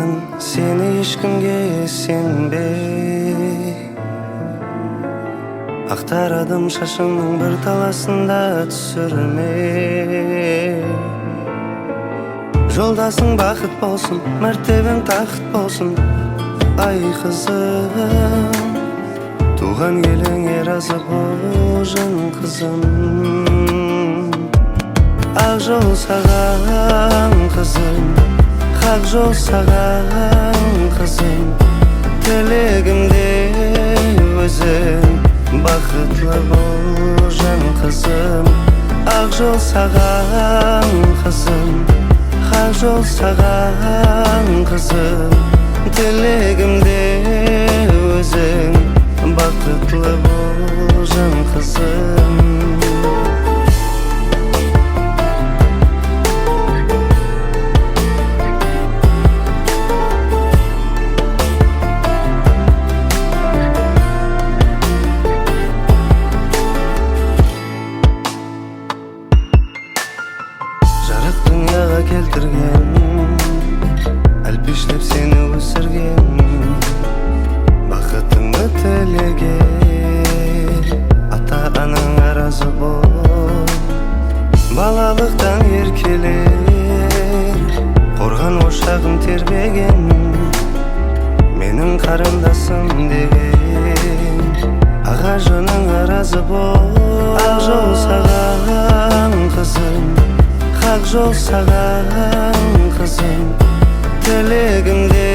Артынан сені ешкімге сенбей Ақтарадым шашыңның бір таласында түсірмей Жолдасың бақыт болсын, мәртебең тақыт болсын Ай қызым, туған еліңе разы бол жан қызым Ақ жол саған қызым, хақ жол саған қызым Тілегімде өзің бақытлы бол жан қызым Ақ жол саған қызым, хақ жол саған қызым Тілегімде өзің бақытлы бол жан қызым Жарық дүнияға келтірген Әлпештеп сені өсірген Бақытыңды тілеген Ата-анаң разы бол Балалықтан еркелер Қорған ошағын тербеген Менің қарындасым деген Аға жының разы бол Ақ жол саған қызым Хақ жол саған қызым Тілегімде